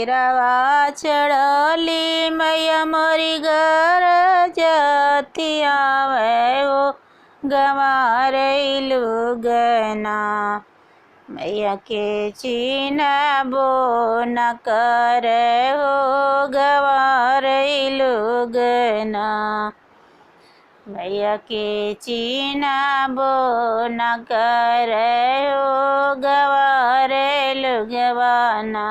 शेरवा चढ़ली मैया मोरी घर जती आवे हो गंवारैलु गना। मैया के चिन्हबो न करे हो गंवारैलु गना। मैया के चिन्हबो न करे हो गंवारैलु गवाना।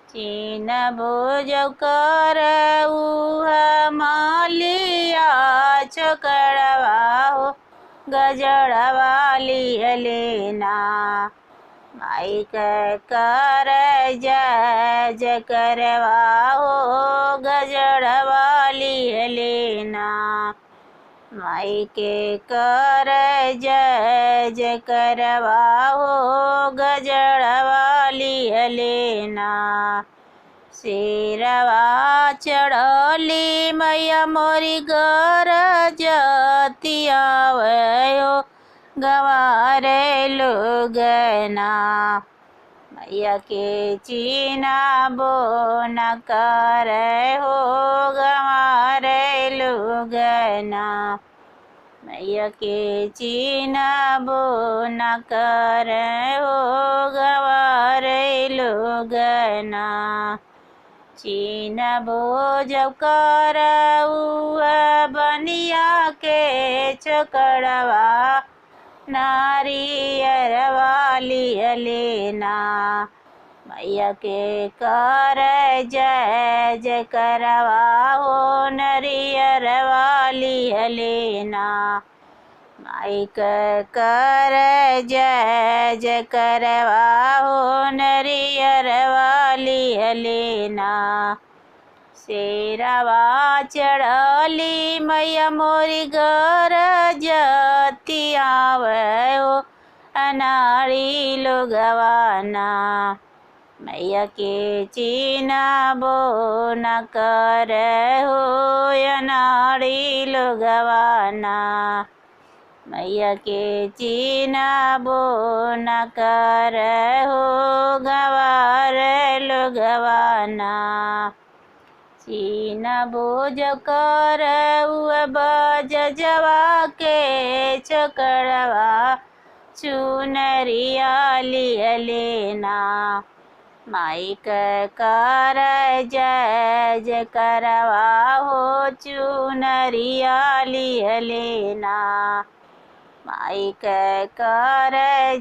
चिन्हबो जो करे उहा मालिया चोकड़वा हो गजड़वा लिहलेना। माई के कर जय जय करवा हो गजड़वा लिहलेना। माई के कर जय जय करवा हो गजड़वा लिहलेना। शेरवा चढ़ली मैया मोरी घर जती आवे हो गंवारैलु गना। मैया के चिन्हबो न करे हो गंवारैलु गना। मैया के चिन्हबो न करे हो गंवारैलु गना। चिन्हबो जब करे उहा बनिया के चोकड़वा नारियरवा लिहलेना। मैया के कर जय जय करवा हो नरियरवा लिहलेना। माई के कर जय जय करवा हो नरियरवा लिहलेना। शेरवा चढ़ली मैया मोरी घर जती आवे हो अनाड़ी लोगवाना। मैया के चिन्हबो न करे हो अनाड़ी लोगवाना। मैया के चिन्हबो न करे हो गंवारैलु गवाना। चिन्हबो जो करे उहा बजवा के चोकड़वा चुनरिया लिहलेना। माई के कर जय जय करवा हो चुनरिया लिहलेना। माई के कर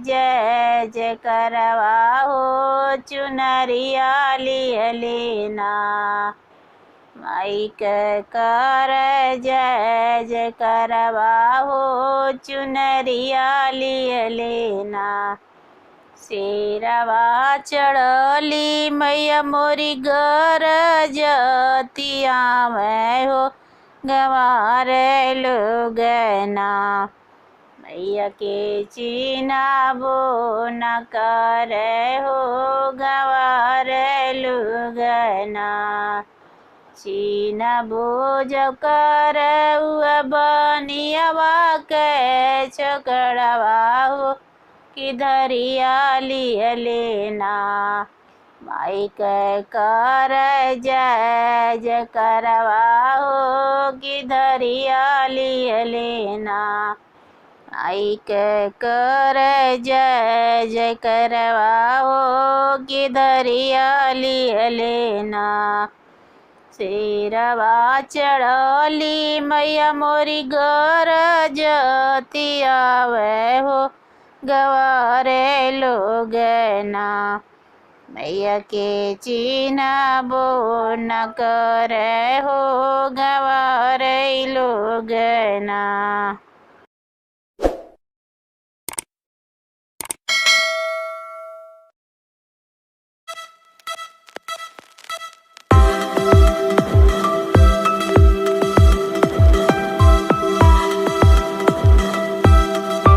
जय जय करवा हो चुनरिया लिहलेना। माई के कर जय जय करवा हो चुनरिया लिहलेना। शेरवा चढ़ली मैया मोरी घर जती आवे हो गंवारैलु गना। मैया के चिन्हबो न करे हो गंवारैलु गना। चिन्हबो जो करे उहा बनियावा के चोकड़वा हो किधरिया लिहलेना। माई के कर जय जय करवा हो किधरिया लिहलेना। माई के कर जय जय करवा हो किधरिया लिहलेना। शेरवा चढ़ली मैया मोरी घर जती आवे हो गंवारैलु गना। मैया के चिन्हबो न करे हो गंवारैलु गना।